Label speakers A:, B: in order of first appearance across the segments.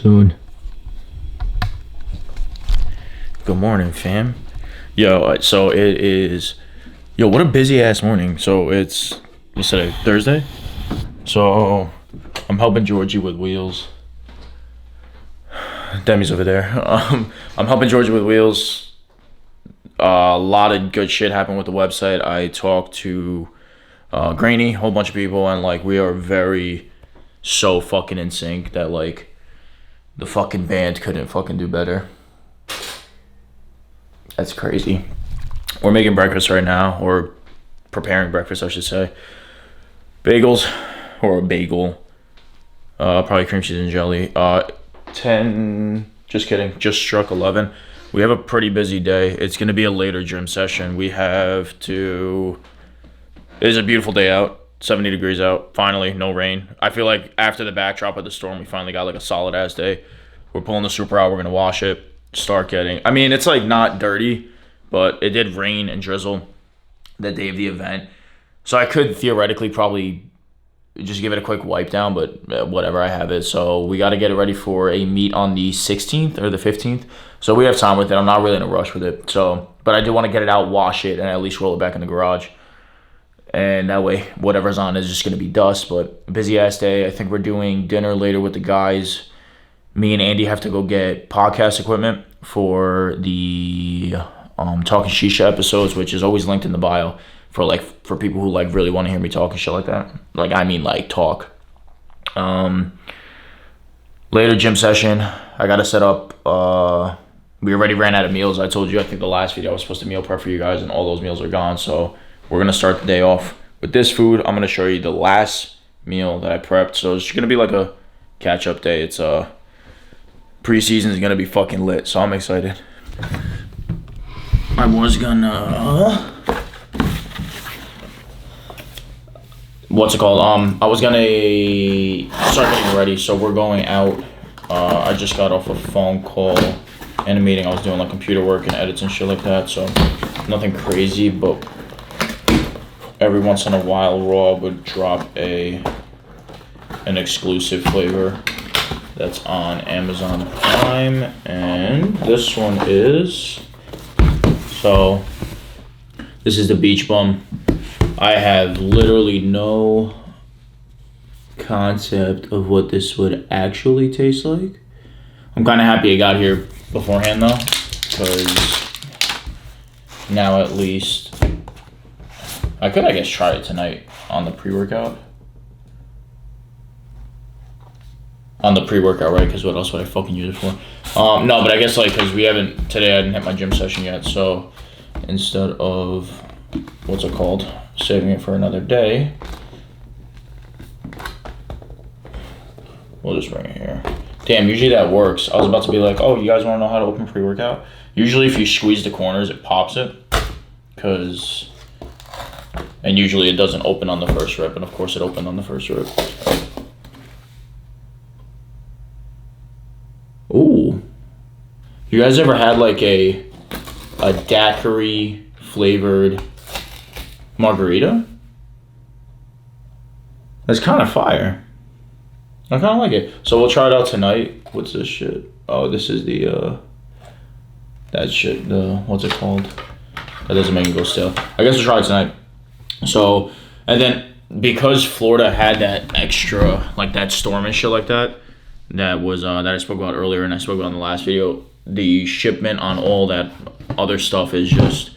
A: soon. Good morning, fam. Yo, so it is. Yo, what a busy ass morning. So it's yesterday, Thursday. So I'm helping Georgie with wheels. Demi's over there. I'm helping Georgie with wheels. A lot of good shit happened with the website. I talked to Grainy, a whole bunch of people, and like we are so fucking in sync that like the fucking band couldn't fucking do better. That's crazy. We're making breakfast right now, or preparing breakfast, I should say. Bagels, or a bagel. Probably cream cheese and jelly. 10, just kidding, just struck 11. We have a pretty busy day. It's going to be a later gym session. It is a beautiful day out. 70 degrees out. Finally, no rain. I feel like after the backdrop of the storm, we finally got like a solid ass day. We're pulling the Super out. We're going to wash it. It's like not dirty, but it did rain and drizzle the day of the event. So I could theoretically probably just give it a quick wipe down, but whatever, I have it. So we got to get it ready for a meet on the 16th or the 15th. So we have time with it. I'm not really in a rush with it. But I do want to get it out, wash it, and at least roll it back in the garage. And that way, whatever's on is just going to be dust. But busy ass day. I think we're doing dinner later with the guys. Me and Andy have to go get podcast equipment for the Talking Shisha episodes, which is always linked in the bio for people who like really want to hear me talk and shit like that. Talk. Later gym session. I got to set up. We already ran out of meals. I told you, I think the last video I was supposed to meal prep for you guys, and all those meals are gone. So we're going to start the day off with this food. I'm going to show you the last meal that I prepped. So it's going to be like a catch-up day. It's preseason is going to be fucking lit, so I'm excited. I was gonna... What's it called? I was gonna start getting ready, so we're going out. I just got off a phone call and a meeting. I was doing like computer work and edits and shit like that, so nothing crazy, but every once in a while Raw would drop an exclusive flavor that's on Amazon Prime, and this one is... So, this is the Beach Bum. I have literally no concept of what this would actually taste like. I'm kind of happy I got here beforehand though, because now at least I could, I guess, try it tonight on the pre-workout. On the pre-workout, right? Because what else would I fucking use it for? No, but I guess because today I didn't hit my gym session yet, so instead of, saving it for another day, we'll just bring it here. Damn, usually that works. I was about to be like, oh, you guys want to know how to open pre-workout? Usually if you squeeze the corners, it pops it. And usually it doesn't open on the first rip, and of course it opened on the first rip. Ooh. You guys ever had like a daiquiri flavored margarita? That's kind of fire. I kind of like it. So we'll try it out tonight. What's this shit? Oh, this is that shit. What's it called? That doesn't make it go stale. I guess we'll try it tonight. So, and then because Florida had that extra, like that storm and shit like that, that I spoke about earlier and I spoke about in the last video, the shipment on all that other stuff is just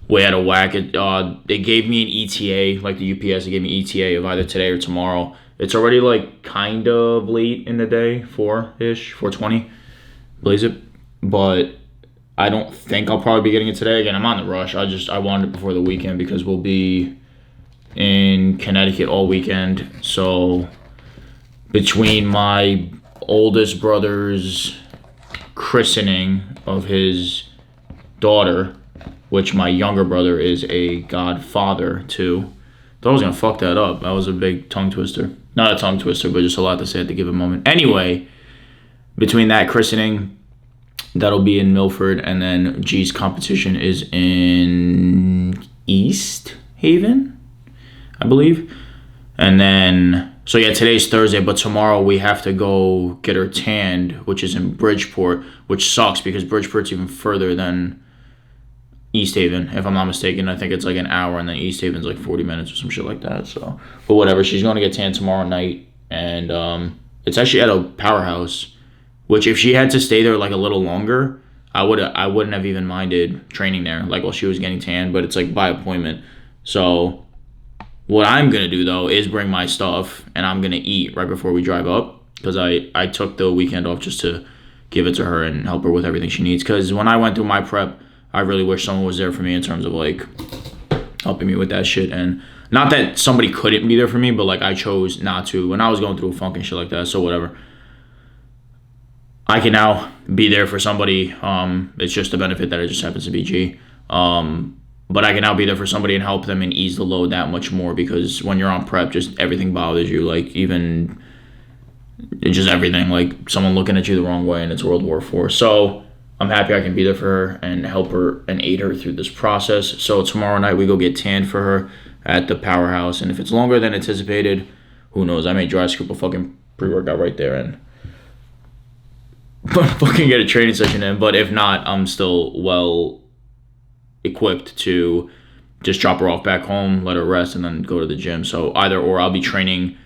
A: way out of whack. They gave me an ETA, like the UPS, they gave me ETA of either today or tomorrow. It's already like kind of late in the day, 4-ish, 4:20, blaze it. But I don't think I'll probably be getting it today. Again, I'm on the rush. I wanted it before the weekend because we'll be in Connecticut all weekend. So between my oldest brother's christening of his daughter, which my younger brother is a godfather to. Thought I was gonna fuck that up. That was a big tongue twister. Not a tongue twister, but just a lot to say at the given moment. Anyway, between that christening, that'll be in Milford, and then G's competition is in East Haven, I believe. And then So yeah, today's Thursday, but tomorrow we have to go get her tanned, which is in Bridgeport, which sucks because Bridgeport's even further than East Haven, if I'm not mistaken. I think it's like an hour, and then East Haven's like 40 minutes or some shit like that. So, but whatever. She's going to get tanned tomorrow night, and it's actually at a powerhouse, which if she had to stay there like a little longer, I wouldn't have even minded training there, like while she was getting tanned. But it's like by appointment. So what I'm gonna do though is bring my stuff, and I'm gonna eat right before we drive up, because I took the weekend off just to give it to her and help her with everything she needs. Because when I went through my prep, I really wish someone was there for me in terms of like helping me with that shit. And not that somebody couldn't be there for me, but like I chose not to when I was going through a funk and shit like that. So whatever. I can now be there for somebody. It's just a benefit that it just happens to be G. But I can now be there for somebody and help them and ease the load that much more, because when you're on prep, just everything bothers you. Like even just everything, like someone looking at you the wrong way, and it's World War IV. So I'm happy I can be there for her and help her and aid her through this process. So tomorrow night we go get tanned for her at the powerhouse, and if it's longer than anticipated, who knows? I may dry scoop a fucking pre-workout right there and fucking get a training session in. But if not, I'm still well equipped to just drop her off back home, let her rest, and then go to the gym. So either or, I'll be training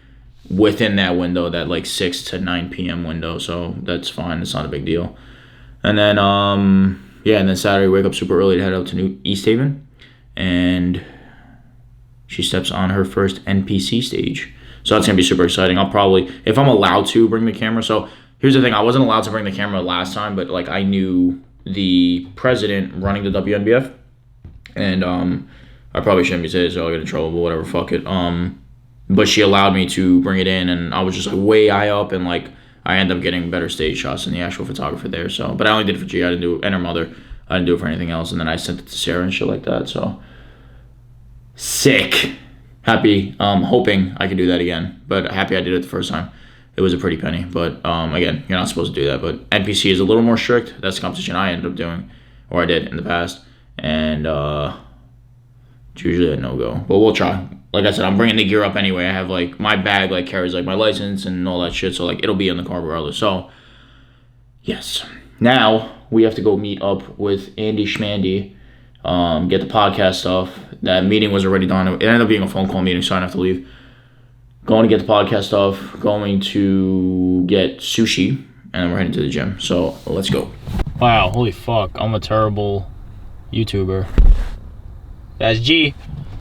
A: within that window, that like 6 to 9 p.m. window. So that's fine. It's not a big deal. And then yeah, and then Saturday wake up super early to head out to New East Haven, and she steps on her first NPC stage. So that's gonna be super exciting. I'll probably, if I'm allowed to, bring the camera. So here's the thing, I wasn't allowed to bring the camera last time, but like I knew the president running the WNBF, and I probably shouldn't be saying this, so I'll get in trouble, but whatever, fuck it. But she allowed me to bring it in, and I was just like way high up, and like I ended up getting better stage shots than the actual photographer there. So, but I only did it for G. I didn't do it, and her mother. I didn't do it for anything else, and then I sent it to Sarah and shit like that. So sick. Happy. Hoping I could do that again, but happy I did it the first time. It was a pretty penny, but again, you're not supposed to do that. But NPC is a little more strict. That's the competition I ended up doing, or I did in the past, and it's usually a no-go. But we'll try. Like I said, I'm bringing the gear up anyway. I have like my bag like carries like my license and all that shit, so like it'll be in the car regardless. So yes, now we have to go meet up with Andy Schmandy, get the podcast stuff. That meeting was already done. It ended up being a phone call meeting, so I didn't have to leave. Going to get the podcast stuff, going to get sushi, and then we're heading to the gym. So let's go. Wow, holy fuck, I'm a terrible YouTuber. That's G.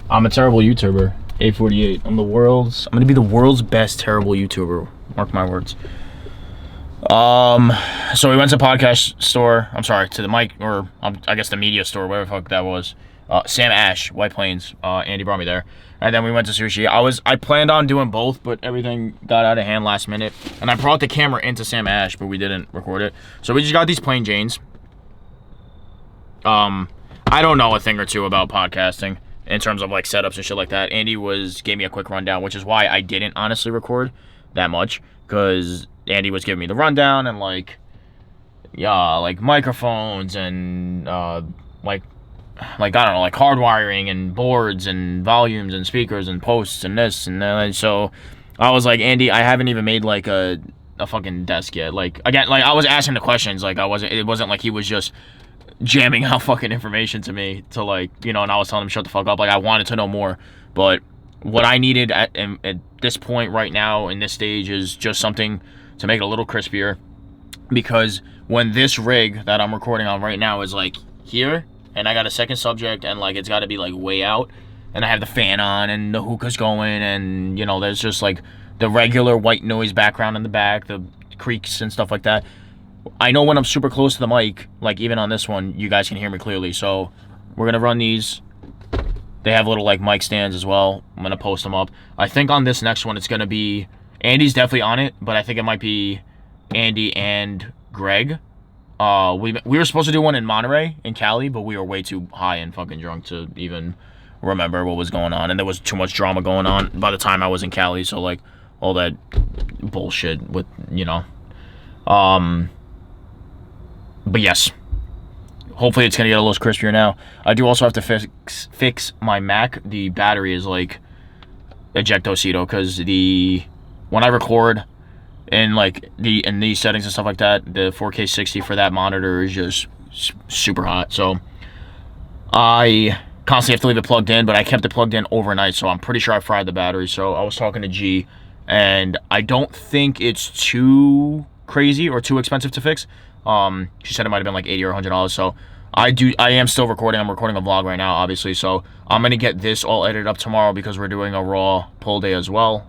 A: I'm a terrible YouTuber. 848. I'm gonna be the world's best terrible YouTuber. Mark my words. So we went to the podcast store. I'm sorry, to the mic, or I guess the media store, whatever the fuck that was. Sam Ash, White Plains. Andy brought me there. And then we went to sushi. I planned on doing both, but everything got out of hand last minute. And I brought the camera into Sam Ash, but we didn't record it. So we just got these plain Janes. I don't know a thing or two about podcasting in terms of like setups and shit like that. Andy gave me a quick rundown, which is why I didn't honestly record that much, because Andy was giving me the rundown and like microphones and like I don't know, like hardwiring and boards and volumes and speakers and posts and this and that. And so I was like, Andy, I haven't even made like a fucking desk yet. Like again, like I was asking the questions, like it wasn't like he was just jamming out fucking information to me to like, you know, and I was telling him shut the fuck up. Like I wanted to know more, but what I needed at this point right now in this stage is just something to make it a little crispier, because when this rig that I'm recording on right now is like here, and I got a second subject, and like it's got to be like way out, and I have the fan on and the hookah's going, and you know there's just like the regular white noise background in the back, the creaks and stuff like that. I know when I'm super close to the mic, like even on this one, you guys can hear me clearly. So we're gonna run these. They have little like mic stands as well. I'm gonna post them up. I think on this next one it's gonna be Andy's definitely on it, but I think it might be Andy and Greg. We were supposed to do one in Monterey, in Cali, but we were way too high and fucking drunk to even remember what was going on, and there was too much drama going on by the time I was in Cali, so like all that bullshit with, you know. But yes, hopefully it's gonna get a little crispier now. I do also have to fix my Mac. The battery is like ejectocito because the when I record in like in these settings and stuff like that, the 4K 60 for that monitor is just super hot. So I constantly have to leave it plugged in, but I kept it plugged in overnight, so I'm pretty sure I fried the battery. So I was talking to G, and I don't think it's too crazy or too expensive to fix. She said it might have been like $80 or $100. So I am still recording. I'm recording a vlog right now, obviously. So I'm gonna get this all edited up tomorrow because we're doing a raw pull day as well.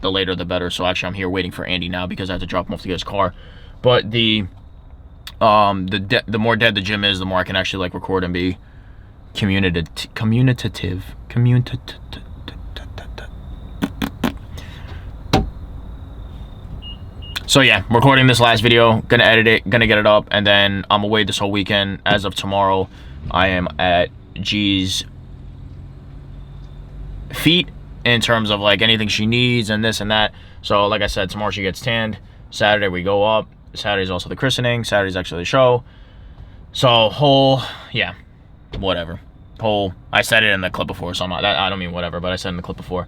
A: The later the better. So actually, I'm here waiting for Andy now because I have to drop him off to get his car. But the more dead the gym is, the more I can actually like record and be communicative. So yeah, recording this last video, gonna edit it, gonna get it up, and then I'm away this whole weekend. As of tomorrow, I am at G's feet in terms of like anything she needs and this and that. So like I said, tomorrow she gets tanned. Saturday we go up. Saturday's also the christening. Saturday's actually the show. So yeah, whatever. I said it in the clip before, so I don't mean whatever, but I said in the clip before.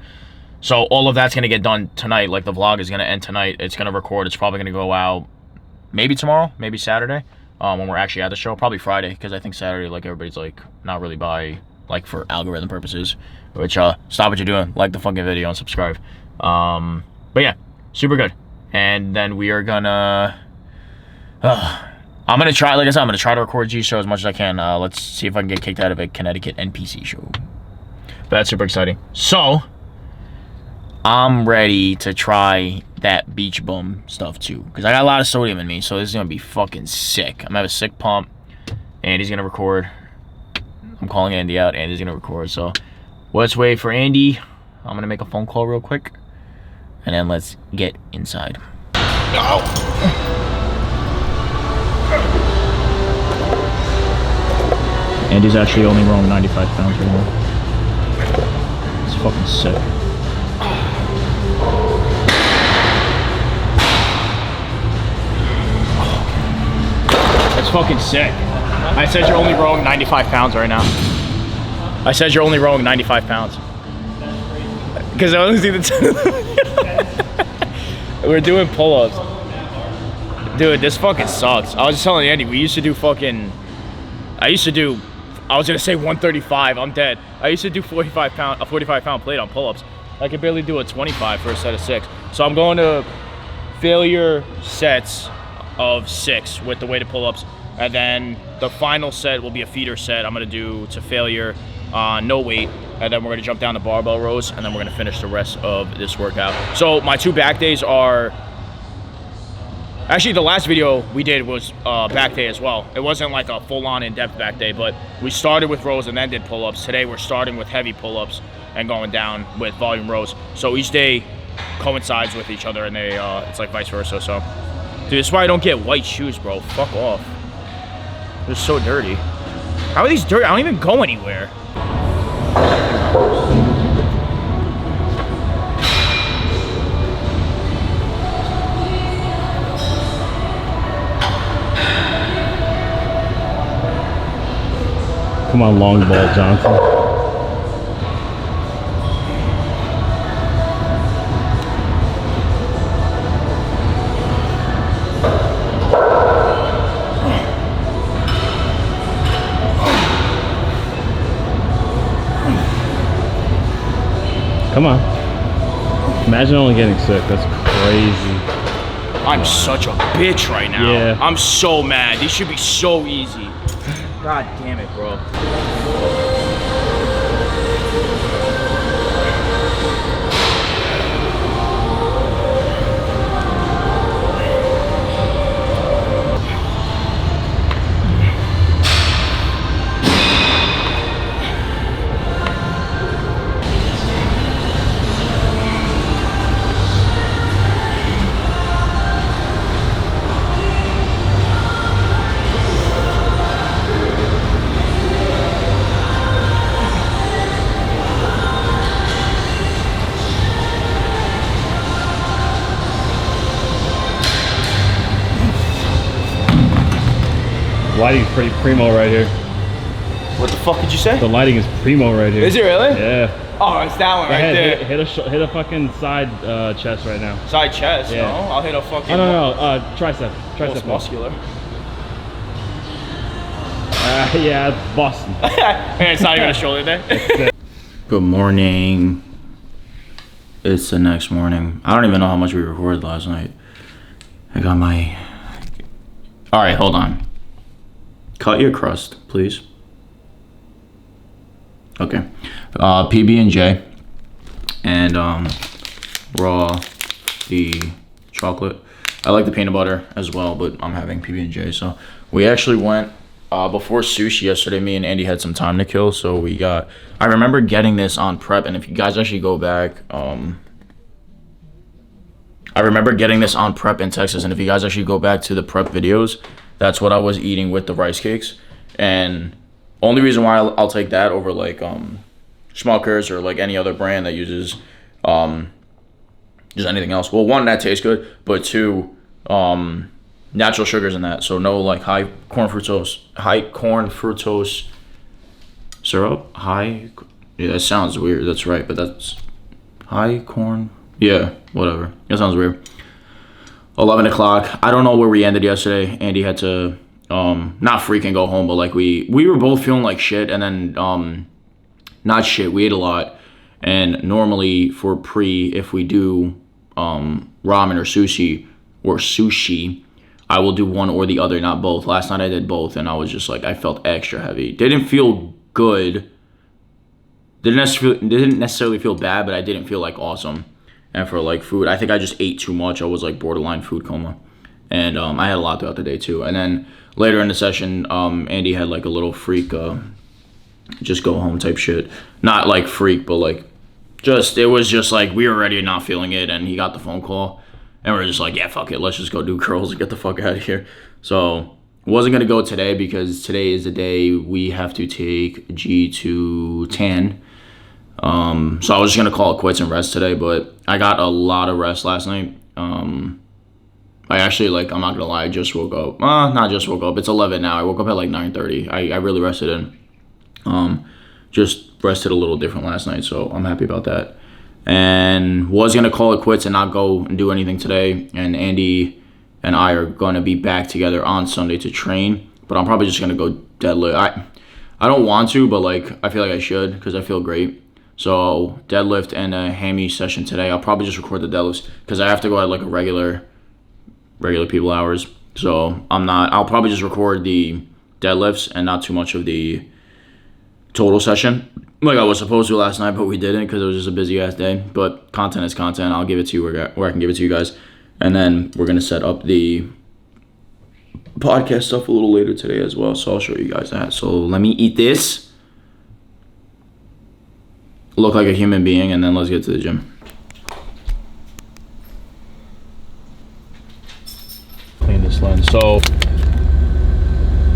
A: So all of that's going to get done tonight. Like the vlog is going to end tonight. It's going to record. It's probably going to go out maybe tomorrow, maybe Saturday, when we're actually at the show. Probably Friday, because I think Saturday, like, everybody's, like, not really by, like, for algorithm purposes. Which, stop what you're doing. Like the fucking video and subscribe. But yeah, super good. And then we are going to... I'm going to try, like I said, I'm going to try to record G's show as much as I can. Let's see if I can get kicked out of a Connecticut NPC show. But that's super exciting. So... I'm ready to try that beach bum stuff too, because I got a lot of sodium in me, so this is gonna be fucking sick. I'm gonna have a sick pump. Andy's gonna record. I'm calling Andy out. Andy's gonna record. So let's wait for Andy. I'm gonna make a phone call real quick, and then let's get inside. Oh. Andy's actually only wrong 95 pounds right now. It's fucking sick. That's fucking sick. I said you're only rowing 95 pounds right now. I said you're only rowing 95 pounds. Because I only see the we're doing pull-ups. Dude, this fucking sucks. I was just telling Andy, we used to do fucking... I was gonna say 135, I'm dead. I used to do a 45 pound plate on pull-ups. I could barely do a 25 for a set of 6. So I'm going to failure sets of 6 with the weighted pull-ups, and then the final set will be a feeder set. I'm gonna do to failure no weight, and then we're gonna jump down to barbell rows, and then we're gonna finish the rest of this workout. So my 2 back days are actually, the last video we did was back day as well. It wasn't like a full-on in-depth back day, but we started with rows and then did pull-ups. Today we're starting with heavy pull-ups and going down with volume rows. So each day coincides with each other, and they it's like vice versa. So dude, that's why I don't get white shoes, bro. Fuck off. They're so dirty. How are these dirty? I don't even go anywhere.
B: Come on, long ball, Johnson. Come on. Imagine only getting sick. That's crazy.
A: I'm such a bitch right now.
B: Yeah.
A: I'm so mad. These should be so easy. God damn it, bro.
B: Whitey's pretty primo right here.
A: What the fuck did you say?
B: The lighting is primo right here.
A: Is it really?
B: Yeah.
A: Oh, it's that one right there.
B: Hit a fucking side chest right now.
A: Side chest?
B: Yeah.
A: No, I'll hit a fucking...
B: Oh, no, tricep.
A: Most muscular.
B: Yeah, it's Boston.
A: Man, it's not even a shoulder day. Good morning. It's the next morning. I don't even know how much we recorded last night. I got my... Alright, hold on. Cut your crust, please. Okay. PB&J. And raw the chocolate. I like the peanut butter as well, but I'm having PB&J. So we actually went before sushi yesterday. Me and Andy had some time to kill, so we got... I remember getting this on prep, and if you guys actually go back, I remember getting this on prep in Texas, and if you guys actually go back to the prep videos, that's what I was eating with the rice cakes. And only reason why I'll take that over like Schmuckers or like any other brand that uses just anything else. Well, one, that tastes good, but two, natural sugars in that, so no like high corn fructose syrup. Yeah, that sounds weird. That's right, but that's high corn. Yeah, whatever. That sounds weird. 11 o'clock. I don't know where we ended yesterday. Andy had to not freaking go home, but like we were both feeling like shit, and then not shit. We ate a lot, and normally for if we do ramen or sushi, I will do one or the other, not both. Last night I did both, and I was just like, I felt extra heavy. Didn't feel good. Didn't necessarily feel bad, but I didn't feel like awesome. And for like food, I think I just ate too much. I was like borderline food coma, and I had a lot throughout the day too. And then later in the session, Andy had like a little freak, just go home type shit. Not like freak, but like it was just like we were already not feeling it, and he got the phone call, and we are just like, yeah, fuck it, let's just go do curls and get the fuck out of here. So wasn't gonna go today because today is the day we have to take G to tan. So I was just gonna call it quits and rest today, but I got a lot of rest last night. I actually, like, I'm not gonna lie, I just woke up. Not just woke up. It's 11 now. I woke up at like 9:30. I really rested in. Just rested a little different last night, so I'm happy about that. And was gonna call it quits and not go and do anything today. And Andy and I are gonna be back together on Sunday to train, but I'm probably just gonna go deadlift. I don't want to, but like I feel like I should because I feel great. So deadlift and a hammy session today. I'll probably just record the deadlifts because I have to go at like a regular people hours. So I'll probably just record the deadlifts and not too much of the total session like I was supposed to last night, but we didn't because it was just a busy ass day. But content is content. I'll give it to you where I can give it to you guys. And then we're going to set up the podcast stuff a little later today as well. So I'll show you guys that. So let me eat this. Look like a human being, and then let's get to the gym. Clean this lens. So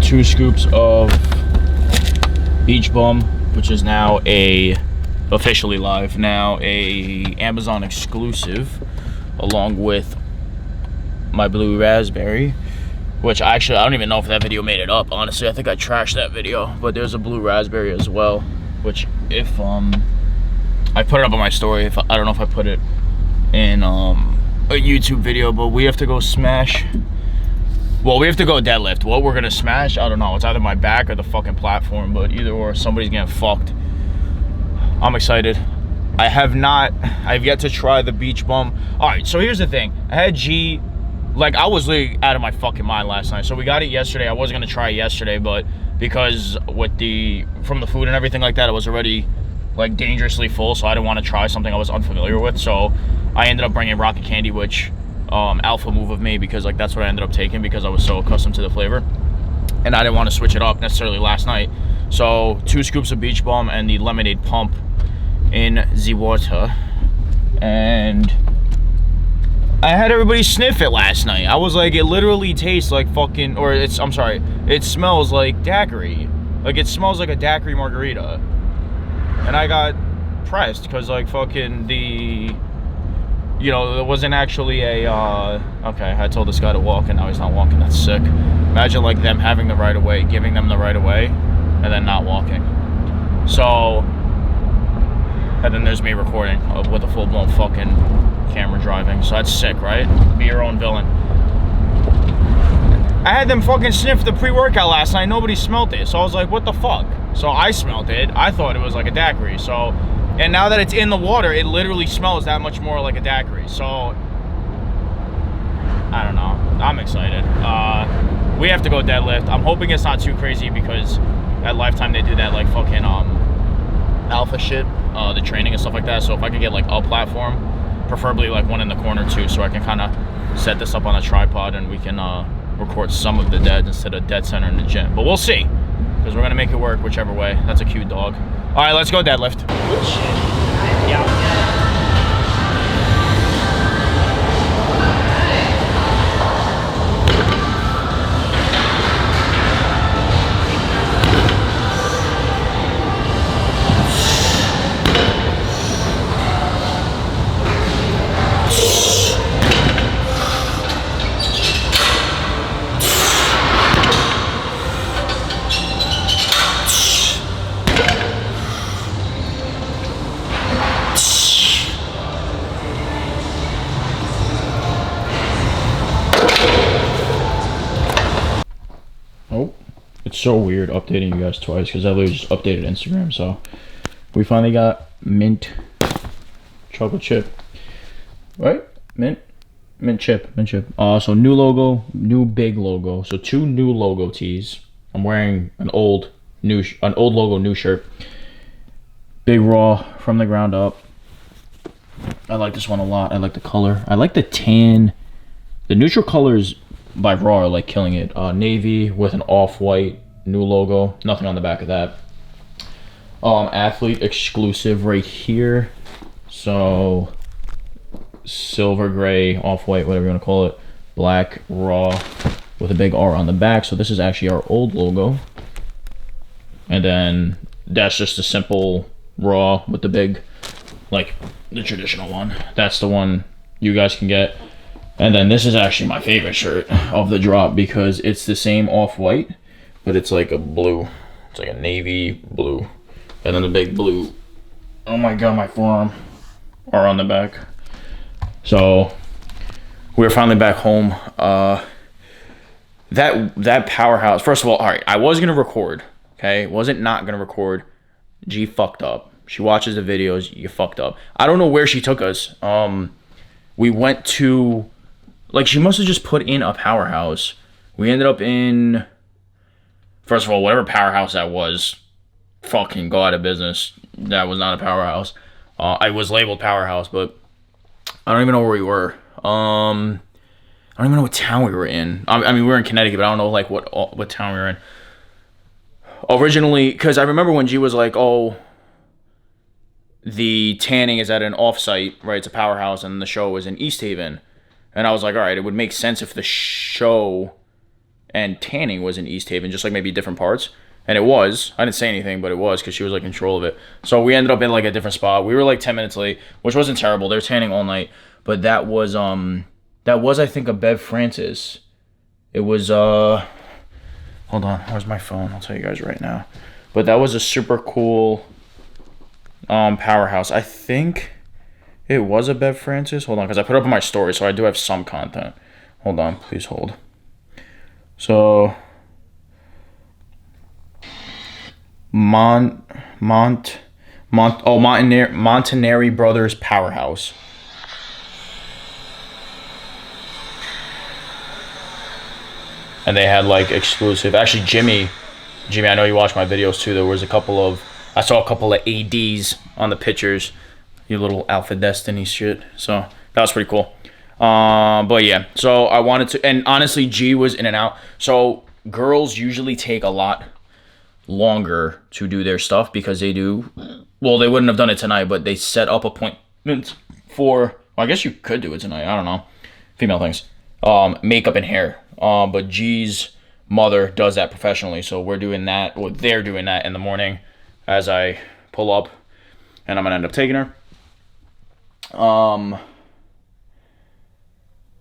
A: 2 scoops of Beach Bum, which is now officially live, now a Amazon exclusive, along with my blue raspberry, which I don't even know if that video made it up. Honestly, I think I trashed that video, but there's a blue raspberry as well, which if I put it up on my story. I don't know if I put it in a YouTube video, but we have to go smash. Well, we have to go deadlift. What we're gonna smash, I don't know. It's either my back or the fucking platform, but either or, somebody's getting fucked. I'm excited. I've yet to try the Beach Bum. All right, so here's the thing. I had G, like I was literally out of my fucking mind last night. So we got it yesterday. I wasn't gonna try it yesterday, but because from the food and everything like that, I was already like dangerously full, so I didn't want to try something I was unfamiliar with. So I ended up bringing rocket candy, which alpha move of me, because like that's what I ended up taking because I was so accustomed to the flavor, and I didn't want to switch it up necessarily last night. So 2 scoops of Beach Bum and the lemonade pump in the water, and I had everybody sniff it last night. I was like, it literally tastes like fucking, it smells like daiquiri. Like it smells like a daiquiri margarita. And I got pressed because like fucking there wasn't actually okay, I told this guy to walk and now he's not walking. That's sick. Imagine like them having the right of way, giving them the right of way, and then not walking. So, and then there's me recording with a full-blown fucking camera driving. So that's sick, right? Be your own villain. I had them fucking sniff the pre-workout last night. Nobody smelt it. So I was like, what the fuck? So I smelt it. I thought it was like a daiquiri. So, and now that it's in the water, it literally smells that much more like a daiquiri. So, I don't know. I'm excited. We have to go deadlift. I'm hoping it's not too crazy because at Lifetime they do that like fucking alpha shit, the training and stuff like that. So if I could get like a platform, preferably like one in the corner too, so I can kind of set this up on a tripod and we can record some of the dead instead of dead center in the gym. But we'll see, because we're gonna make it work whichever way. That's a cute dog. All right, let's go deadlift. Good shit. Yeah. Oh, it's so weird updating you guys twice because I literally just updated Instagram. So we finally got mint chocolate chip, right? Mint chip. So new logo, new big logo. So 2 new logo tees. I'm wearing an old logo, new shirt. Big Raw from the ground up. I like this one a lot. I like the color. I like the tan. The neutral colors by Raw are like killing it. Navy with an off-white new logo. Nothing on the back of that. Athlete exclusive right here. So silver, gray, off-white, whatever you want to call it. Black Raw with a big R on the back. So this is actually our old logo. And then that's just a simple Raw with the big, like the traditional one. That's the one you guys can get. And then this is actually my favorite shirt of the drop because it's the same off-white, but it's like a blue. It's like a navy blue. And then the big blue. Oh my god, my forearm are on the back. So we're finally back home. That powerhouse. First of all right, I was gonna record. Okay, wasn't not gonna record. G fucked up. She watches the videos. You fucked up. I don't know where she took us. We went to. Like, she must have just put in a powerhouse. We ended up in, first of all, whatever powerhouse that was, fucking go out of business. That was not a powerhouse. I was labeled powerhouse, but I don't even know where we were. I don't even know what town we were in. I mean, we were in Connecticut, but I don't know, like, what town we were in. Originally, because I remember when G was like, oh, the tanning is at an off-site, right? It's a powerhouse, and the show was in East Haven. And I was like, all right, it would make sense if the show and tanning was in East Haven, just like maybe different parts. And it was. I didn't say anything, but it was because she was like in control of it. So we ended up in like a different spot. We were like 10 minutes late, which wasn't terrible. They were tanning all night. But that was I think a Bev Francis. It was hold on, where's my phone? I'll tell you guys right now. But that was a super cool powerhouse. I think it was a Bev Francis. Hold on, because I put it up in my story, so I do have some content. Hold on, please hold. So, Montanari Brothers Powerhouse. And they had like exclusive. Actually, Jimmy, I know you watch my videos too. There was I saw a couple of ADs on the pictures. Your little Alpha Destiny shit. So that was pretty cool. But yeah, so I wanted to, and honestly, G was in and out. So girls usually take a lot longer to do their stuff because they do, well, they wouldn't have done it tonight, but they set up appointments for, well, I guess you could do it tonight. I don't know. Female things. Makeup and hair. But G's mother does that professionally. So we're doing that, or they're doing that in the morning as I pull up, and I'm going to end up taking her.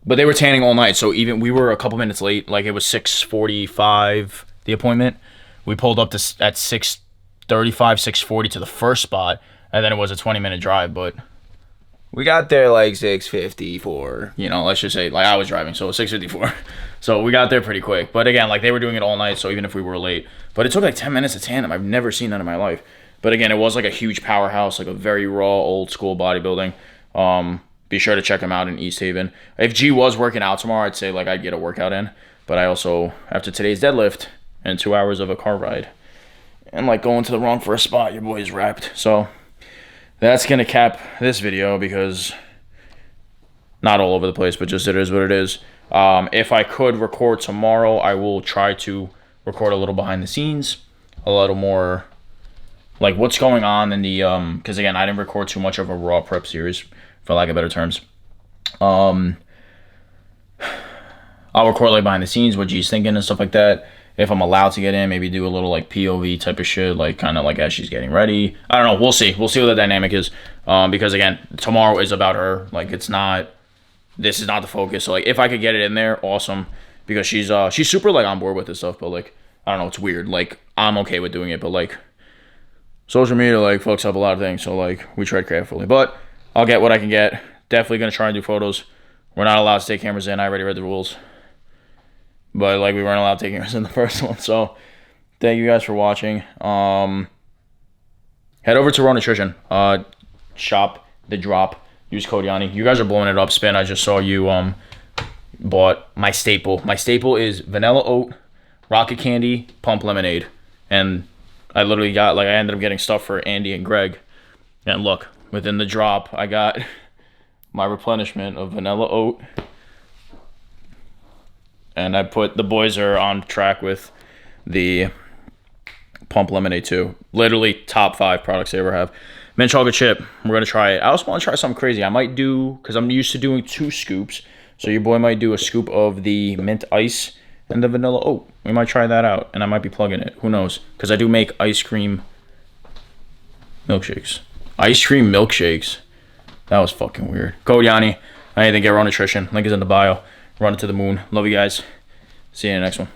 A: But they were tanning all night, so even we were a couple minutes late. Like, it was 6:45, the appointment, We pulled up at 6:35, 6:40 to the first spot, and then it was a 20-minute drive, but we got there like 6:54. You know, let's just say, like, I was driving, so it was 6:54. So we got there pretty quick. But again, like, they were doing it all night, so even if we were late. But it took like 10 minutes to tandem. I've never seen that in my life. But again, it was like a huge powerhouse, like a very raw, old school bodybuilding. Be sure to check them out in East Haven. If G was working out tomorrow, I'd say, like, I'd get a workout in. But I also, after today's deadlift and 2 hours of a car ride, and like going to the wrong first spot, your boy's wrapped. So that's going to cap this video because not all over the place, but just it is what it is. If I could record tomorrow, I will try to record a little behind the scenes, a little more like what's going on in the, because again, I didn't record too much of a raw prep series, for lack of better terms. I'll record like behind the scenes, what G's thinking and stuff like that. If I'm allowed to get in, maybe do a little like POV type of shit, like kind of like as she's getting ready. I don't know. We'll see. We'll see what the dynamic is. Because again, tomorrow is about her. Like, it's not, this is not the focus. So like, if I could get it in there, awesome. Because she's super like on board with this stuff. But like, I don't know. It's weird. Like, I'm okay with doing it, but like, social media like fucks up a lot of things. So like, we tread carefully. But I'll get what I can get. Definitely gonna try and do photos. We're not allowed to take cameras in. I already read the rules. But like, we weren't allowed to take cameras in the first one. So thank you guys for watching. Head over to Reintroducing. Shop the drop. Use code Yanni. You guys are blowing it up. Spin. I just saw you bought my staple. My staple is vanilla oat, rocket candy, pump lemonade. And I literally got, like, I ended up getting stuff for Andy and Greg. And look, within the drop, I got my replenishment of vanilla oat. And I put, the boys are on track with the pump lemonade too. Literally top 5 products they ever have. Mint chocolate chip, we're going to try it. I also want to try something crazy. I might do, because I'm used to doing 2 scoops. So your boy might do a scoop of the mint ice and the vanilla oat. We might try that out, and I might be plugging it. Who knows? Because I do make ice cream milkshakes. Ice cream milkshakes. That was fucking weird. Code Yanni. Anything, get Raw Nutrition. Link is in the bio. Run it to the moon. Love you guys. See you in the next one.